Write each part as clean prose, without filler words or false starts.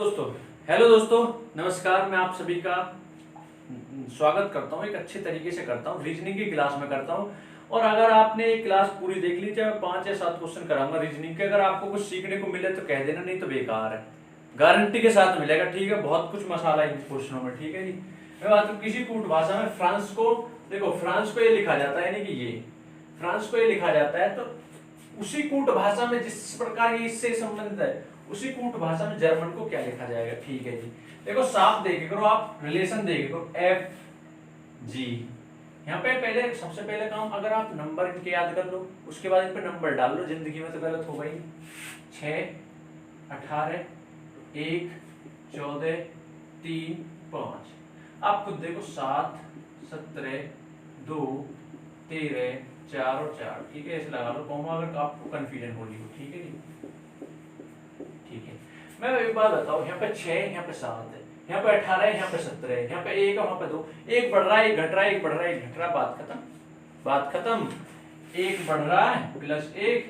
दोस्तों, हेलो दोस्तों, नमस्कार। मैं आप सभी का स्वागत करता हूँ, एक अच्छे तरीके से करता हूँ, रीजनिंग की क्लास में करता हूँ। और अगर आपने एक क्लास पूरी देख ली, चाहे 5 या 7 क्वेश्चन कराऊंगा रीजनिंग के, अगर आपको कुछ सीखने को मिले तो कह देना, नहीं तो बेकार है। गारंटी के साथ मिलेगा, ठीक है। बहुत कुछ मसाला इन क्वेश्चनों में, ठीक है जी। मैं बात करूँ किसी कूट भाषा में फ्रांस को, देखो फ्रांस को ये लिखा जाता है, यानी कि ये फ्रांस को ये लिखा जाता है, तो उसी कूट भाषा में जिस प्रकार ये इससे संबंधित है, उसी कूट भाषा में जर्मन को क्या लिखा जाएगा, ठीक है जी। देखो साफ देखे करो, आप रिलेशन देखे करो, एफ जी। यहाँ पे पहले सबसे पहले काम, अगर आप नंबर इनके याद कर लो, उसके बाद इन पे नंबर डाल लो। जिंदगी में तो गलत हो गई। 6, 18, 1, 14, 3, 5। आप खुद देखो, 7, 17, 2, 13, 4 और 4, ठीक है। ऐसे लगा लो कॉमा, अगर आपको कंफ्यूजन हो रही हो, ठीक है जी। ठीक है, मैं एक बात बताऊं, यहाँ पे 6, यहाँ पे 7 है, यहाँ पे 18 है, यहाँ पे 17 है, यहाँ पे 1 है, वहां पे 2। एक बढ़ रहा है, एक घट रहा है, एक बढ़ रहा है, एक घट रहा है, बात खत्म, बात खत्म। एक बढ़ रहा है प्लस 1,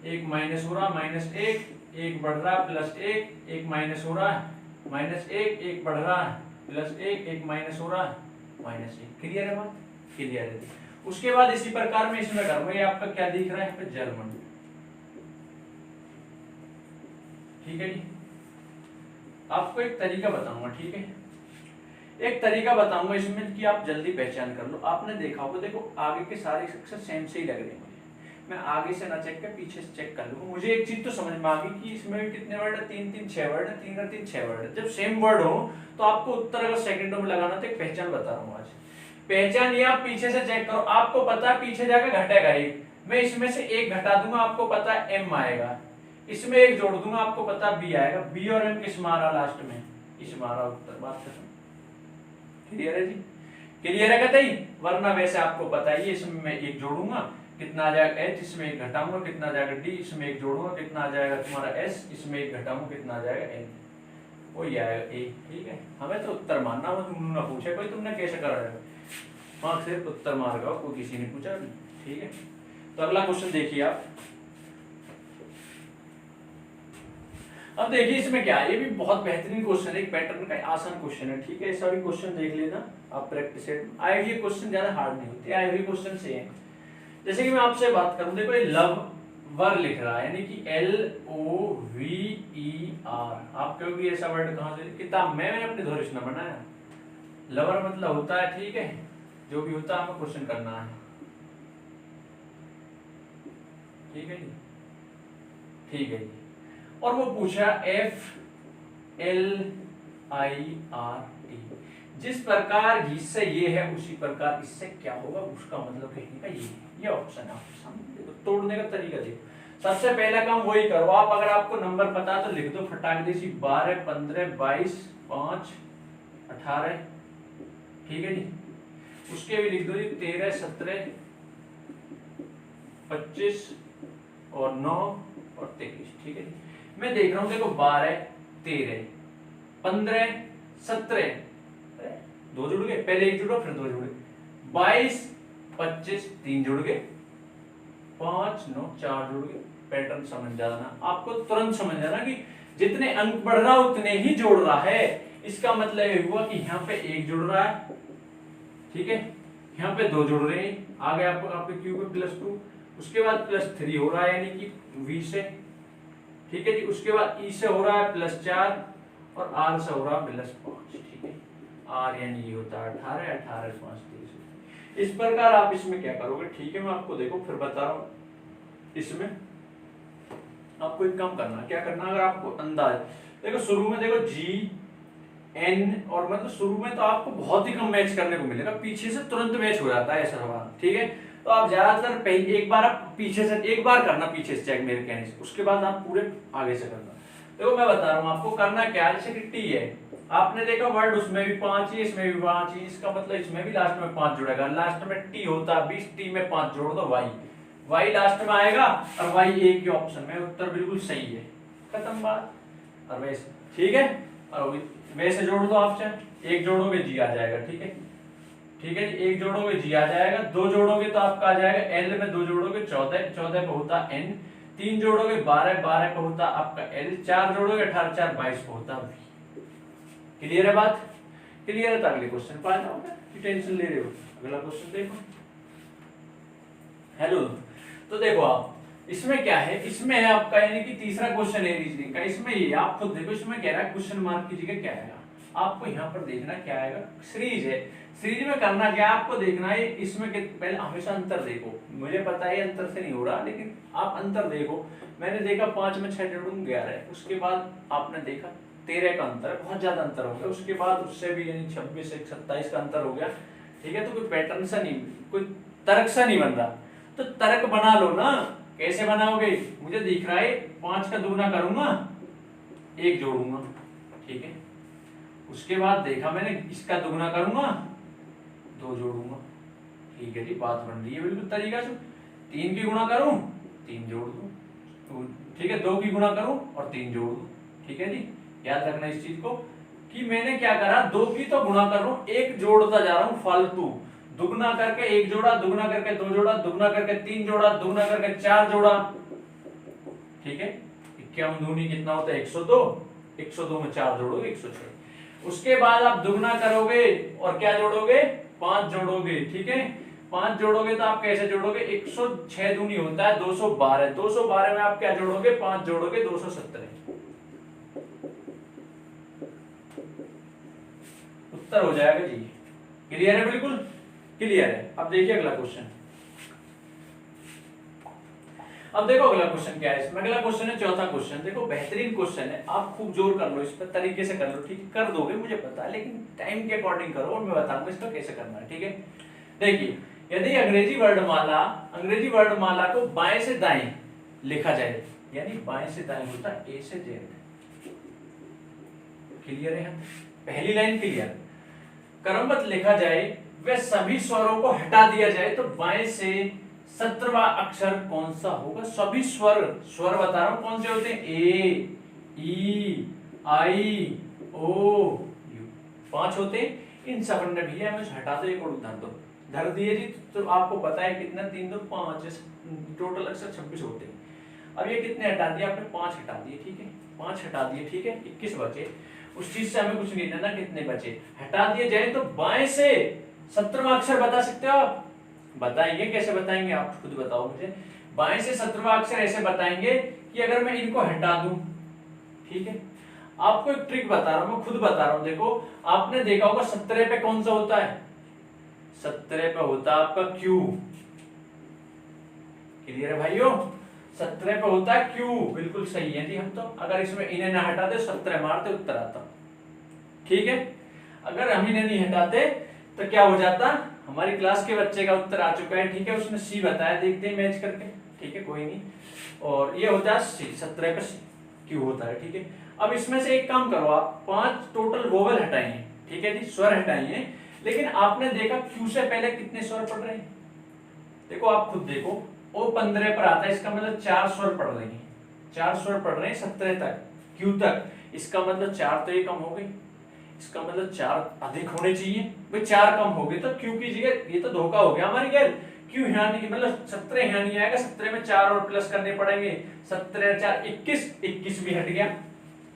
एक माइनस हो रहा -1, एक बढ़ रहा है प्लस 1, एक माइनस हो रहा है -1, एक बढ़ रहा है प्लस 1, एक माइनस हो रहा है -1। क्लियर है बात? क्लियर है। उसके बाद इसी प्रकार में इसमें करूंगा, ये आपका क्या दिख रहा है, यहाँ पे जर्मन, ठीक है जी। आपको एक तरीका बताऊंगा, ठीक है, एक तरीका बताऊंगा इसमें कि आप जल्दी पहचान कर लो। आपने देखा होगा, देखो आगे के सारे अक्षर सेम से ही लग रहे हैं मुझे। मैं आगे से ना चेक कर, पीछे से चेक कर लूंगा। मुझे एक चीज तो समझ में आ गई कि इसमें भी कितने वर्ड है, 3 3 6 वर्ड है, 3 और 3 6 वर्ड है। जब सेम वर्ड हो तो आपको उत्तर अगर सेकंडों में लगाना, तो एक पहचान बता रहा हूँ आज। पहचान ये आप पीछे से चेक करो, आपको पता है पीछे जाकर घटेगा एक, मैं इसमें से एक घटा दूंगा, आपको पता है एम आएगा, इसमें एक जोड़ दूंगा, आपको पता बी आएगा। बी और एम किस मारा लास्ट में, इस मारा उत्तर, बात खत्म। क्लियर है जी? क्लियर है कतई? वरना वैसे आपको पता है, ये इसमें मैं एक जोड़ूंगा, कितना आ जाएगा एच, इसमें एक घटाऊंगा, कितना आ जाएगा डी, इसमें एक जोड़ूंगा, कितना आ जाएगा तुम्हारा एस, इसमें एक घटाऊंगा, कितना आ जाएगा एन, वो ये आएगा ए। ठीक है, हमें तो उत्तर मानना, वो तुमने ना पूछे कोई, तुमने कैसे करा है, हाँ सिर्फ उत्तर मार गया, कोई किसी ने पूछा, ठीक है। तो अगला क्वेश्चन देखिए आप। अब देखिए इसमें क्या है, ये भी बहुत बेहतरीन क्वेश्चन है, एक पैटर्न का आसान क्वेश्चन है, ठीक है। ऐसा भी क्वेश्चन देख लेना आप प्रैक्टिस सेट में। आईवी क्वेश्चन ज्यादा हार्ड नहीं होते, आईवी क्वेश्चन से है। जैसे कि मैं आपसे बात करूं, देखो ये लवर लिख रहा है, यानी कि LOVER। आप कहोगे ऐसा वर्ड कहां से, किताब में मैंने अपने धोरिश में बनाया। लवर मतलब होता है, ठीक है, जो भी होता है हमें क्वेश्चन करना है, ठीक है जी, ठीक है जी। और वो पूछा FLIRT, जिस प्रकार इससे ये है उसी प्रकार इससे क्या होगा, उसका मतलब कहने का ये ऑप्शन है आपके सामने। देखो तोड़ने का तरीका देखो, सबसे पहला काम वही करो आप। अगर आपको नंबर पता है तो लिख दो फटाक देसी, 12, 15, 22, 5, 18, ठीक है जी। उसके भी लिख दो जी 13, 17, 25 और 9 और 23, ठीक है जी। मैं देख रहा हूं, देखो 12, 13, 15, 17, दो जुड़ गए, पहले एक जुड़ा फिर दो जुड़ गए, 22, 25, 3 जुड़ गए, 5, 9, 4 जुड़ गए। पैटर्न समझ जाना, आपको तुरंत समझ जाना कि जितने अंक बढ़ रहा उतने ही जोड़ रहा है। इसका मतलब ये हुआ कि यहाँ पे एक जुड़ रहा है, ठीक है, यहाँ पे 2 जुड़ रहे हैं, आगे आपको आपके क्यू पे +2, उसके बाद +3 हो रहा है, यानी कि V से, ठीक है जी। उसके बाद ई से हो रहा है +4 और आर से हो रहा है +5, ठीक है। आर यानी ये होता है 18, 18, 5, 30। इस प्रकार आप इसमें क्या करोगे, ठीक है, मैं आपको देखो फिर बता रहा हूँ। इसमें आपको एक काम करना, क्या करना, अगर आपको अंदाज, देखो शुरू में देखो GN, और मतलब शुरू में तो आपको बहुत ही कम मैच करने को मिलेगा, पीछे से तुरंत मैच हो जाता है ऐसा सवाल, ठीक है। तो आप ज्यादातर पहले एक बार आप पीछे से एक बार करना, पीछे से चेक मेरे कहने से, उसके बाद आप पूरे आगे से करना। देखो मैं बता रहा हूँ आपको करना क्या है। जैसे कि टी है, आपने देखा वर्ड उसमें भी 5 ही, इसमें भी 5 ही, इसका मतलब इसमें भी लास्ट में 5 जुड़ेगा। लास्ट में टी होता है 20, टी में 5 जोड़ दो वाई लास्ट में आएगा, और वाई एक ही ऑप्शन में, उत्तर बिल्कुल सही है, खत्म बात। और वैसे ठीक है, और वैसे जोड़ दो, आप चाहे एक जोड़ोगे जी आ जाएगा, ठीक है, ठीक है जी। एक जोड़ोगे जी आ जाएगा, 2 जोड़ोगे तो आपका आ जाएगा एल में, 2 जोड़ोगे 14, 14 पे होता N, 3 जोड़ोगे 12, 12 पे होता आपका L, 4 जोड़ोगे 18, 4, 22 पे होता V। क्लियर है बात? क्लियर है तो अगले क्वेश्चन पर आ जाओगे, टेंशन ले रहे हो। अगला क्वेश्चन देखो। हेलो, तो देखो आप इसमें क्या है, इसमें है आपका यानी कि तीसरा क्वेश्चन है रीजनिंग का। इसमें ये आप खुद देखो, इसमें कह रहा है क्वेश्चन मार्क की जगह क्या आएगा, आपको यहाँ पर देखना क्या आएगा, सीरीज है। सीरीज में करना क्या है, आपको देखना है इसमें पहले हमेशा अंतर देखो। मुझे पता है अंतर से नहीं हो रहा, लेकिन आप अंतर देखो। मैंने देखा 5 में 6 जोड़ूं 11, उसके बाद आपने देखा 13 का अंतर, बहुत ज्यादा अंतर हो गया। उसके बाद उससे भी यानी 26 से 27 का अंतर हो गया। ठीक है, तो कोई पैटर्न सा नहीं, कोई तर्क सा नहीं बन रहा, तो तर्क बना लो ना। कैसे बनाओगे, मुझे दिख रहा है 5 का दुगना करूंगा, 1 जोड़ूंगा। ठीक है, उसके बाद देखा मैंने इसका दुगना करूंगा, 2 जोड़ूंगा। ठीक है जी, बात बन रही है बिल्कुल तरीका से। 3 की गुणा करूं, 3 जोड़ दूं। ठीक है, 2 की गुणा करूं और 3 जोड़ दूं। ठीक है जी, याद रखना इस चीज को कि मैंने क्या करा, 2 की तो गुणा कर रहा हूं, 1 जोड़ता जा रहा हूं फालतू। दुगना करके 1 जोड़ा, दुगना करके 2 जोड़ा, दुगना करके 3 जोड़ा, दुगना करके 4 जोड़ा। ठीक है, 51 दूनी कितना होता है, 102। 102 में 4 जोड़ोगे 106। उसके बाद आप दुगना करोगे और क्या जोड़ोगे, 5 जोड़ोगे। ठीक है, 5 जोड़ोगे तो आप कैसे जोड़ोगे, 106 दूनी होता है 212। 212 में आप क्या जोड़ोगे, 5 जोड़ोगे 217। उत्तर हो जाएगा जी। क्लियर है, बिल्कुल क्लियर है। अब देखिए अगला क्वेश्चन। अब देखो अगला क्वेश्चन क्या है इसमें। अगला क्वेश्चन है चौथा क्वेश्चन। देखो बेहतरीन क्वेश्चन है, आप खूब जोर कर लो इस पर, तरीके से कर लो। ठीक है, कर दोगे मुझे पता है, लेकिन टाइम के अकॉर्डिंग करो और मैं बताऊंगा इसका कैसे करना है। ठीक है, देखिए यदि अंग्रेजी वर्णमाला को बाएं से दाएं लिखा जाए, यानी बाएं से दाएं होता है ए से जेड। क्लियर है, पहली लाइन क्लियर। क्रमबद्ध लिखा जाए वे सभी स्वरों को हटा दिया जाए तो बाएं से 17वां अक्षर कौन सा होगा। सभी स्वर बता रहा हूं कौन से होते हैं, ए, ई, आई, ओ, यू, 5 होते हैं। इन सब ने भैया हमें हटा दो, एक और धर दो, धर दिए जी। तो आपको पता है कितना, 3 2 5, टोटल अक्षर 26 होते हैं। अब ये कितने हटा दिए आपने, 5 हटा दिए। ठीक है, 5 हटा दिए। ठीक है, 21 बचे। उस चीज से हमें कुछ नहीं लेना कितने बचे, हटा दिए जाए तो बाएं से 17वां अक्षर बता सकते हो आप। बताएंगे, कैसे बताएंगे आप खुद बताओ मुझे। बाएं से 17वां अक्षर ऐसे बताएंगे कि अगर मैं इनको हटा दूं। ठीक है, आपको एक ट्रिक बता रहा हूं, मैं खुद बता रहा हूं। देखो आपने देखा होगा 17 पे कौन सा होता है, 17 पे होता है आपका क्यू। क्लियर है भाइयों, 17 पे होता है क्यू, बिल्कुल सही है जी। हम तो अगर इसमें इन्हें ना हटाते 17 मारते उत्तर आता। ठीक है, अगर हम इन्हें नहीं हटाते तो क्या हो जाता, हमारी क्लास के बच्चे का उत्तर आ चुका है। ठीक है, उसने सी बताया, देखते हैं मैच करके। ठीक है, कोई नहीं। और ये होता है सी, 17 पे सी क्यू होता है। ठीक है, अब इसमें से एक काम करो, आप 5 टोटल वोवेल हटाइए। ठीक है जी, स्वर हटाइए। लेकिन आपने देखा क्यू से पहले कितने स्वर पढ़ रहे हैं, देखो आप खुद देखो, ओ 15 पर आता है, इसका मतलब 4 स्वर पढ़ रहे हैं, 4 स्वर पढ़ रहे हैं 17 तक, क्यू तक। इसका मतलब 4 तो ये कम हो गई, इसका मतलब 4 अधिक होने चाहिए भाई, 4 कम हो गए तो क्यू की जगह, ये तो धोखा हो गया हमारी गैर। क्यू यहाँ नहीं, मतलब 17 यहाँ नहीं आएगा, 17 में 4 और प्लस करने पड़ेंगे। 17 4 21, 21 भी हट गया,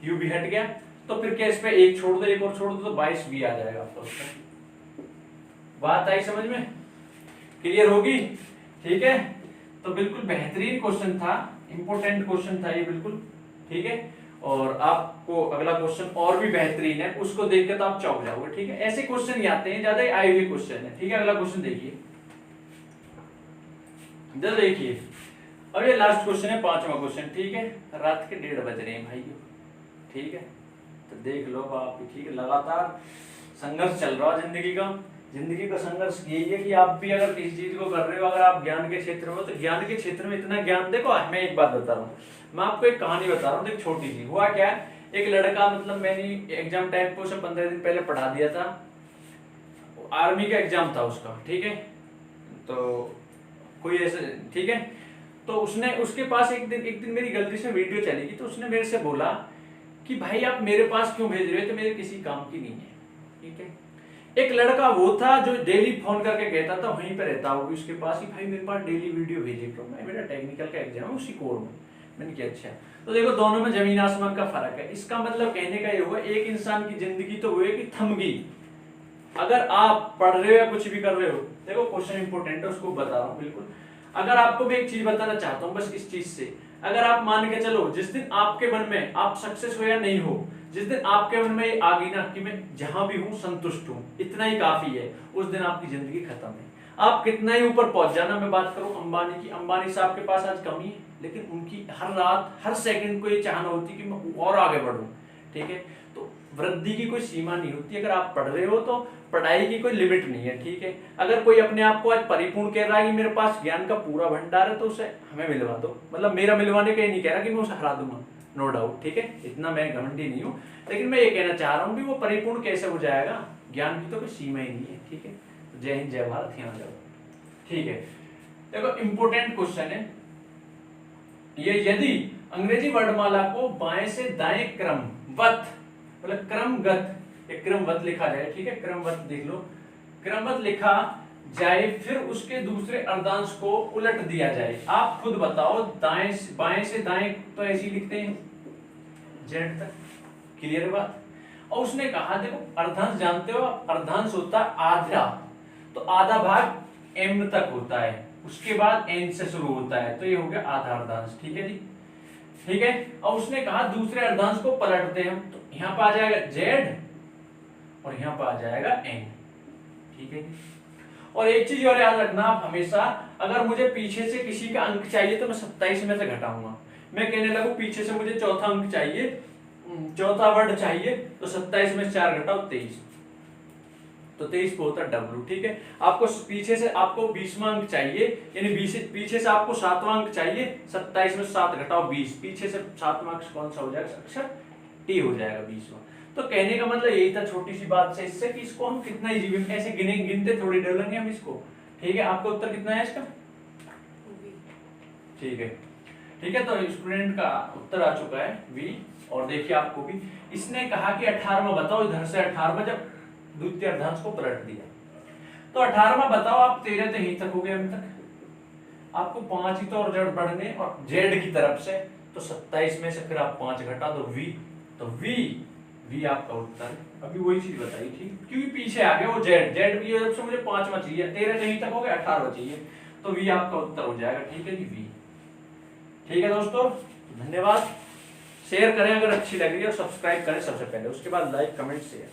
क्यू भी हट गया। तो फिर क्या, इस पे एक छोड़ दो, एक और छोड़ दो तो 22 भी आ जाएगा आपका उत्तर। बात आई समझ में, क्लियर होगी। ठीक है, तो बिल्कुल बेहतरीन क्वेश्चन था, इंपॉर्टेंट क्वेश्चन था ये बिल्कुल। ठीक है, और आपको अगला क्वेश्चन और भी बेहतरीन है, उसको देख के तो आप चौंक जाओगे। ठीक है, ऐसे क्वेश्चन ही आते हैं, ज्यादा आए हुए क्वेश्चन है। ठीक है, अगला क्वेश्चन देखिए, जल्द देखिए। अब ये लास्ट क्वेश्चन है, 5वां क्वेश्चन। ठीक है, रात के 1:30 बज रहे हैं भाइयों। ठीक है, तो देख लो आप। ठीक है, लगातार संघर्ष चल रहा है जिंदगी का संघर्ष यही है कि आप भी अगर किसी चीज को कर रहे हो, अगर आप ज्ञान के क्षेत्र में हो, तो ज्ञान के क्षेत्र में इतना ज्ञान, देखो मैं एक बात बता रहा हूँ, मैं आपको एक कहानी बता रहा हूँ। एक छोटी सी, हुआ क्या, एक लड़का, मतलब मैंने एग्जाम टाइम पे उसे 15 दिन पहले पढ़ा दिया था, आर्मी का एग्जाम था उसका। ठीक है, तो कोई ऐसे, ठीक है, तो उसने, उसके पास एक दिन मेरी गलती से वीडियो चलेगी, तो उसने मेरे से बोला कि भाई आप मेरे पास क्यों भेज रहे हो, तो मेरे किसी काम की नहीं है। ठीक है, एक लड़का वो था जो डेली फोन करके कहता था, वहीं पे रहता होगी उसके पास ही, भाई मेरे पास डेली वीडियो भेजे, तो मैं, मेरा टेक्निकल का एग्जाम है उसी कोर में, मैंने किया अच्छा। तो देखो दोनों में जमीन आसमान का फर्क है। इसका मतलब कहने का ये हुआ एक इंसान की जिंदगी तो हुए कि थम गई। अगर आप पढ़ रहे हो या कुछ भी कर रहे हो, देखो क्वेश्चन इंपोर्टेंट है उसको बता रहा हूँ बिल्कुल। अगर आपको मैं एक चीज बताना चाहता हूँ बस इस चीज से, अगर आप मान के चलो जिस दिन आपके मन में आप सक्सेस हो या नहीं हो, जिस दिन आपके मन में आ गई ना कि मैं जहां भी हूं संतुष्ट हूं, इतना ही काफी है, उस दिन आपकी जिंदगी खत्म है। आप कितना ही ऊपर पहुंच जाना, मैं बात करूं अंबानी की, अंबानी साहब के पास आज कमी है, लेकिन उनकी हर रात हर सेकंड को ये चाहना होती कि मैं और आगे बढ़ूं, ठीक है। तो वृद्धि की कोई सीमा नहीं होती। अगर आप पढ़ रहे हो तो पढ़ाई की कोई लिमिट नहीं है, ठीक है। अगर कोई अपने आप को आज परिपूर्ण कह रहा है कि मेरे पास ज्ञान का पूरा भंडार है, तो उसे हमें मिलवा दो। मतलब मेरा मिलवाने का ये नहीं कह रहा कि मैं उसे हरा दूंगा, नो डाउट, ठीक है, इतना मैं घमंडी नहीं हूँ, लेकिन मैं ये कहना चाह रहा हूँ कि वो परिपूर्ण कैसे हो जाएगा, ज्ञान की तो कोई सीमा ही नहीं है, ठीक है। जय हिंद जय भारत, यहाँ जाओ, ठीक है। देखो इंपोर्टेंट क्वेश्चन है ये, यदि अंग्रेजी वर्णमाला को बाएं से दाएं क्रमवत, मतलब क्रमगत, एक क्रमवत लिखा जाए, ठीक है, क्रमवत देख लो, क्रमवत लिखा जाए, फिर उसके दूसरे अर्धांश को उलट दिया जाए। आप खुद बताओ, दाएं बाएं से दाएं तो ऐसे ही लिखते हैं जेड तक, क्लियर बात। और उसने कहा देखो अर्धांश जानते हो, अर्धांश होता है आधा, तो आधा भाग एम तक होता है, उसके बाद एन से शुरू होता है, तो ये हो गया आधा अर्धांश, ठीक है जी, ठीक है। और उसने कहा दूसरे अर्धांश को पलटते हैं, तो यहां पर आ जाएगा जेड और यहां पर आ जाएगा एन, ठीक है। और एक चीज और याद रखना आप हमेशा, अगर मुझे पीछे से किसी का अंक चाहिए तो मैं 27 में से घटाऊंगा। मैं कहने लगूं पीछे से मुझे चौथा अंक चाहिए, चौथा वर्ड चाहिए, तो 27 में 4 घटाओ 23, तो 23 को होता है डब्ल्यू, ठीक है। आपको पीछे से आपको 20वां अंक चाहिए, यानी पीछे से आपको 7वां अंक चाहिए, 27 में 7 घटाओ 20, पीछे से 7वां अक्षर कौन सा हो जाएगा, अक्षर टी हो जाएगा 20वां। तो कहने का मतलब यही था छोटी सी बात से, इससे कि इसको हम कितना इजी ऐसे गिनते थोड़ी डलेंगे हम इसको, ठीक है। आपका उत्तर कितना है इसका, ठीक है, ठीक है। तो स्टूडेंट का उत्तर आ चुका है वी। और देखिए आपको भी इसने कहा कि 18वां बताओ, इधर से 18वां, जब द्वितीय अर्धांश को पलट दिया तो 18वां बताओ। आप 13 तो यहीं तक हो गए अभी तक, आपको 5 ही तो और जड़ बढ़ने और जेड की तरफ से, तो 27 में से फिर आप 5 घटा दो वी, तो वी आपका उत्तर। अभी वही चीज बताई थी, क्योंकि पीछे आ गए वो जेड भी जब से मुझे 5वां चाहिए, 13 यहीं तक हो गया, 18वां चाहिए, तो वी आपका उत्तर हो जाएगा, ठीक है जी, वी। ठीक है दोस्तों, धन्यवाद। शेयर करें अगर अच्छी लग रही है, और सब्सक्राइब करें सबसे पहले, उसके बाद लाइक कमेंट शेयर।